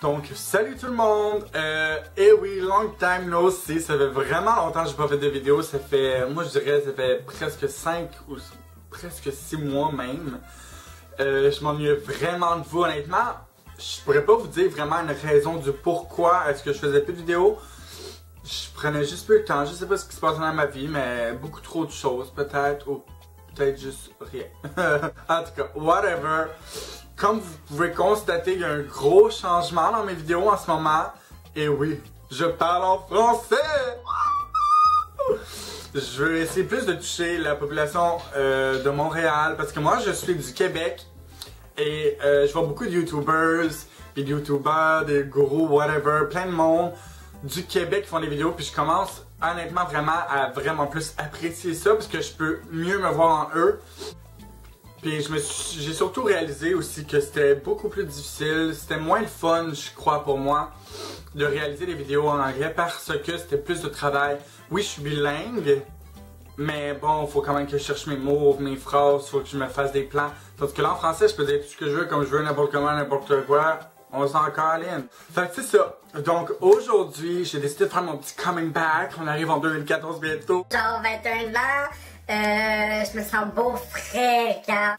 Donc, salut tout le monde! Et oui, long time no see, ça fait vraiment longtemps que j'ai pas fait de vidéo, ça fait, moi je dirais, ça fait presque 5 ou presque 6 mois même. Je m'ennuie vraiment de vous, honnêtement. Je pourrais pas vous dire vraiment une raison du pourquoi est-ce que je faisais plus de vidéos. Je prenais juste peu de temps, je sais pas ce qui se passe dans ma vie, mais beaucoup trop de choses peut-être, ou peut-être juste rien. En tout cas, whatever. Comme vous pouvez constater, il y a un gros changement dans mes vidéos en ce moment. Et oui, je parle en français! Je veux essayer plus de toucher la population de Montréal parce que moi je suis du Québec et je vois beaucoup de YouTubers, puis de YouTubers, des gourous, whatever, plein de monde du Québec qui font des vidéos, puis je commence honnêtement à vraiment plus apprécier ça parce que je peux mieux me voir en eux. Puis j'ai surtout réalisé aussi que c'était beaucoup plus difficile, c'était moins le fun, je crois, pour moi, de réaliser des vidéos en anglais parce que c'était plus de travail. Oui, je suis bilingue, mais bon, faut quand même que je cherche mes mots, mes phrases, faut que je me fasse des plans. Tandis que là, en français, je peux dire tout ce que je veux, comme je veux, n'importe comment, n'importe quoi. On s'en caline. Fait que c'est ça. Donc aujourd'hui, j'ai décidé de faire mon petit coming back. On arrive en 2014 bientôt. Genre 21 ans. Je me sens beau frais, car...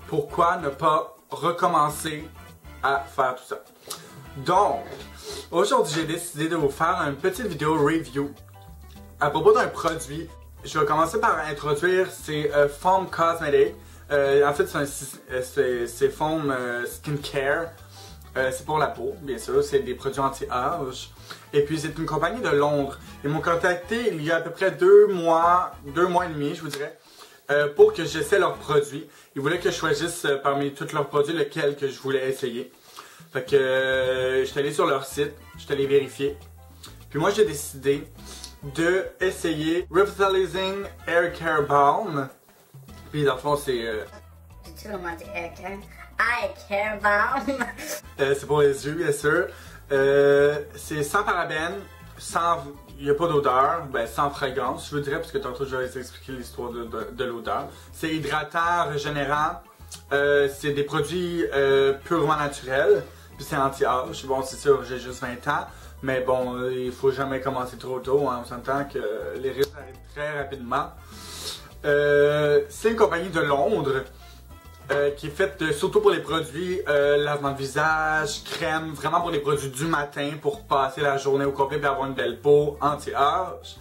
Pourquoi ne pas recommencer à faire tout ça? Donc, aujourd'hui, j'ai décidé de vous faire une petite vidéo review à propos d'un produit. Je vais commencer par introduire, c'est Foam Cosmetic. En fait, c'est Foam Skincare. C'est pour la peau, bien sûr, c'est des produits anti-âge. Et puis c'est une compagnie de Londres. Ils m'ont contacté il y a à peu près 2 mois et demi, je vous dirais, pour que j'essaie leurs produits. Ils voulaient que je choisisse parmi tous leurs produits lequel que je voulais essayer. Fait que je suis allé sur leur site, je suis allé vérifier. Puis moi j'ai décidé de essayer Revitalizing Hair Care Balm. Puis dans le fond c'est... J'ai-tu vraiment dit Hair Care? Hair Care Balm! C'est pour les yeux, bien sûr. C'est sans parabènes, il n'y a pas d'odeur, ben sans fragrance, je vous dirais, parce que tantôt je vais vous expliquer l'histoire de l'odeur. C'est hydratant, régénérant, c'est des produits purement naturels, puis c'est anti-âge. Bon, c'est sûr, j'ai juste 20 ans, mais bon, il faut jamais commencer trop tôt, hein, on s'entend que les risques arrivent très rapidement. C'est une compagnie de Londres. Qui est faite surtout pour les produits lavement de visage, crème, vraiment pour les produits du matin pour passer la journée au complet et avoir une belle peau anti-âge.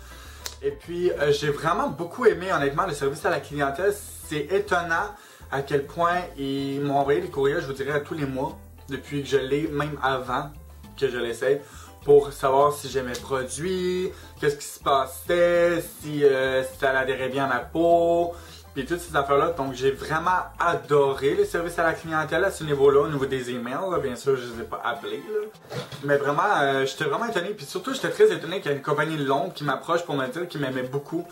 Et puis j'ai vraiment beaucoup aimé honnêtement le service à la clientèle. C'est étonnant à quel point ils m'ont envoyé des courriels, je vous dirais, à tous les mois depuis que je l'ai, même avant que je l'essaye, pour savoir si j'aimais le produit, qu'est-ce qui se passait, si ça adhérait bien à ma peau. Puis toutes ces affaires-là, donc j'ai vraiment adoré les services à la clientèle à ce niveau-là, au niveau des emails, là. Bien sûr je les ai pas appelés, là. Mais vraiment, j'étais vraiment étonné, puis surtout j'étais très étonné qu'il y ait une compagnie de Londres qui m'approche pour me dire qu'ils m'aimaient beaucoup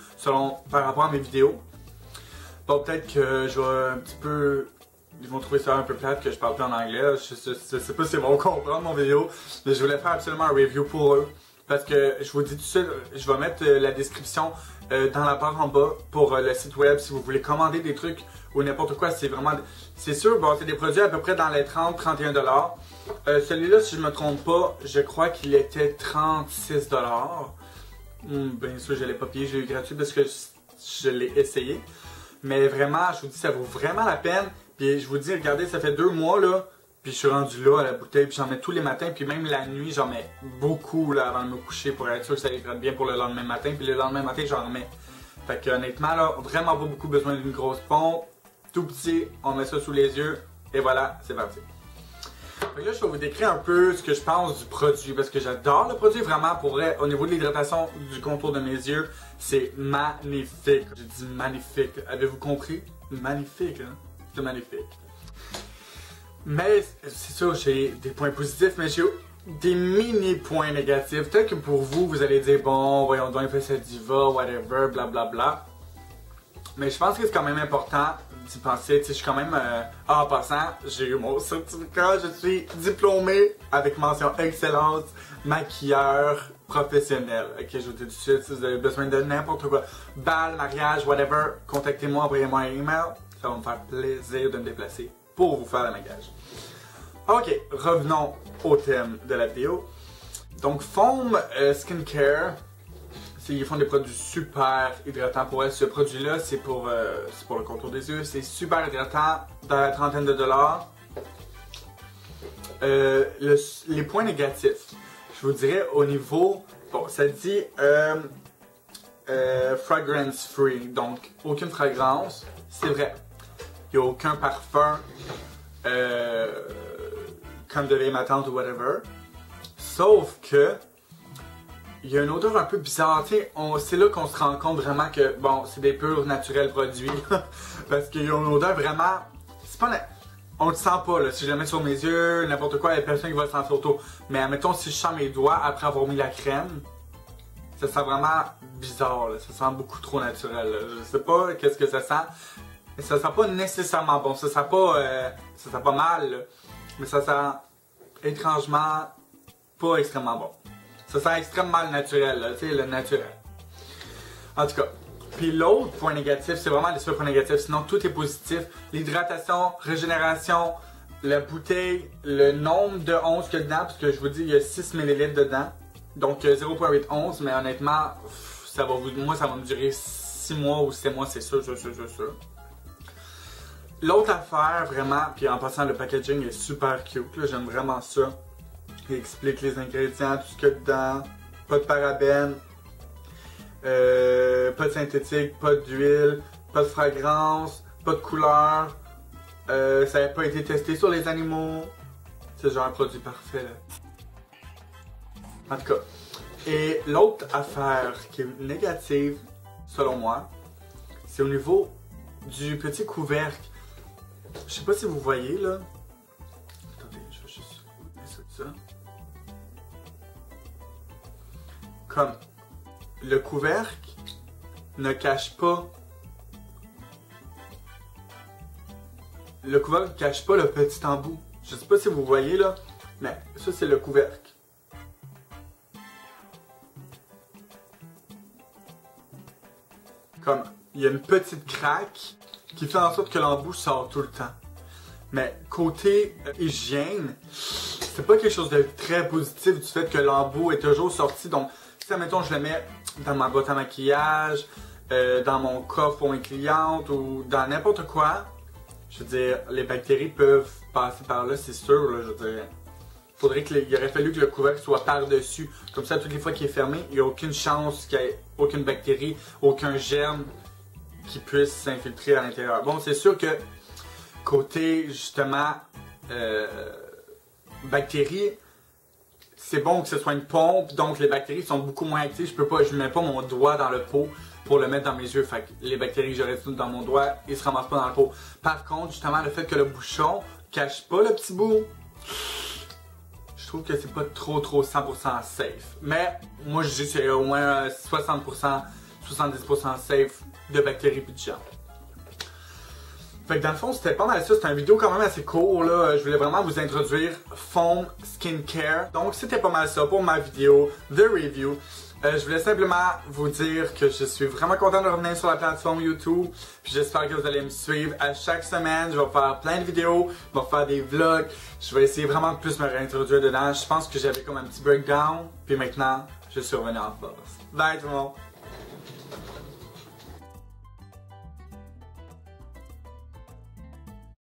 par rapport à mes vidéos. Bon, peut-être que je vais un petit peu... Ils vont trouver ça un peu plate que je parle plus en anglais, je sais pas s'ils vont comprendre mon vidéo, mais je voulais faire absolument un review pour eux. Parce que je vous dis tout de suite, je vais mettre la description dans la barre en bas pour le site web si vous voulez commander des trucs ou n'importe quoi. C'est vraiment... C'est sûr, bon, c'est des produits à peu près dans les 30-31 $. Celui-là, si je me trompe pas, je crois qu'il était 36 $. Bien sûr, je l'ai pas payé, je l'ai eu gratuit parce que je l'ai essayé. Mais vraiment, je vous dis, ça vaut vraiment la peine. Puis je vous dis, regardez, ça fait 2 mois là. Puis je suis rendu là à la bouteille, puis j'en mets tous les matins, puis même la nuit, j'en mets beaucoup là avant de me coucher pour être sûr que ça hydrate bien pour le lendemain matin, puis le lendemain matin, j'en remets. Fait que honnêtement là, vraiment pas beaucoup besoin d'une grosse pompe, tout petit, on met ça sous les yeux, et voilà, c'est parti. Fait que là, je vais vous décrire un peu ce que je pense du produit, parce que j'adore le produit vraiment, pour vrai, au niveau de l'hydratation du contour de mes yeux, c'est magnifique. J'ai dit magnifique, avez-vous compris? Magnifique, hein? C'est magnifique. Mais c'est sûr, j'ai des points positifs, mais j'ai des mini points négatifs. Peut-être que pour vous, vous allez dire, bon, voyons donc, il fait cette diva, whatever, blablabla. Mais je pense que c'est quand même important d'y penser. Tu sais, je suis quand même... en passant, j'ai eu mon certificat, je suis diplômé avec mention excellence, maquilleur professionnel. Ok, je vous dis tout de suite, si vous avez besoin de n'importe quoi, bal, mariage, whatever, contactez-moi, envoyez-moi un email. Ça va me faire plaisir de me déplacer pour vous faire le maquillage. Ok, revenons au thème de la vidéo. Donc, Foam Skincare, ils font des produits super hydratants pour elle. Ce produit-là, c'est pour le contour des yeux. C'est super hydratant, dans la trentaine de dollars. Les points négatifs, je vous dirais au niveau, bon, ça dit fragrance free, donc aucune fragrance, c'est vrai. Il n'y a aucun parfum, comme de vieille ma tante ou whatever. Sauf que, il y a une odeur un peu bizarre, tu sais, c'est là qu'on se rend compte vraiment que, bon, c'est des purs naturels produits. Parce qu'il y a une odeur vraiment, c'est pas... On le sent pas, là. Si je le mets sur mes yeux, n'importe quoi, il y a personne qui va le sentir autour. Mais admettons, si je sens mes doigts après avoir mis la crème, ça sent vraiment bizarre, là. Ça sent beaucoup trop naturel, là. Je sais pas qu'est-ce que ça sent. Mais ça sent pas nécessairement bon. Ça sent pas mal, là. Mais ça sent étrangement pas extrêmement bon. Ça sent extrêmement naturel, là. Tu sais, le naturel. En tout cas. Puis l'autre point négatif, c'est vraiment les seuls points négatifs, sinon tout est positif. L'hydratation, régénération, la bouteille, le nombre de onces qu'il y a dedans, parce que je vous dis, il y a 6 ml dedans. Donc 0,8 onces, mais honnêtement, moi ça va me durer 6 mois ou 7 mois, c'est sûr. L'autre affaire, vraiment, puis en passant, le packaging est super cute, j'aime vraiment ça. Il explique les ingrédients, tout ce qu'il y a dedans, pas de parabènes. Pas de synthétique, pas d'huile, pas de fragrance, pas de couleur. Ça n'a pas été testé sur les animaux. C'est genre un produit parfait là. En tout cas. Et l'autre affaire qui est négative, selon moi, c'est au niveau du petit couvercle. Je sais pas si vous voyez là. Attendez, je vais juste mettre ça. Comme le couvercle ne cache pas. Le couvercle ne cache pas le petit embout. Je sais pas si vous voyez là, mais ça c'est le couvercle. Comme il y a une petite craque qui fait en sorte que l'embout sort tout le temps. Mais côté hygiène, c'est pas quelque chose de très positif du fait que l'embout est toujours sorti. Donc si admettons je le mets dans ma boîte à maquillage, dans mon coffre pour mes clientes ou dans n'importe quoi, je veux dire, les bactéries peuvent passer par là, c'est sûr, là, je veux dire. Il aurait fallu que le couvercle soit par-dessus. Comme ça, toutes les fois qu'il est fermé, il n'y a aucune chance qu'il y ait aucune bactérie, aucun germe qui puisse s'infiltrer à l'intérieur. Bon, c'est sûr que côté, justement, bactéries, c'est bon que ce soit une pompe, donc les bactéries sont beaucoup moins actives. Je ne mets pas mon doigt dans le pot pour le mettre dans mes yeux. Fait que les bactéries que j'aurais dans mon doigt, ils se ramassent pas dans le pot. Par contre, justement, le fait que le bouchon cache pas le petit bout, je trouve que c'est pas trop 100% safe. Mais moi, je dis que c'est au moins 60%, 70% safe de bactéries et de germes. Fait que dans le fond, c'était pas mal ça. C'était une vidéo quand même assez court, là. Je voulais vraiment vous introduire Foam Skincare. Donc, c'était pas mal ça pour ma vidéo de review. Je voulais simplement vous dire que je suis vraiment content de revenir sur la plateforme YouTube. Puis j'espère que vous allez me suivre à chaque semaine. Je vais faire plein de vidéos, je vais faire des vlogs. Je vais essayer vraiment de plus me réintroduire dedans. Je pense que j'avais comme un petit breakdown. Puis maintenant, je suis revenu en force. Bye tout le monde!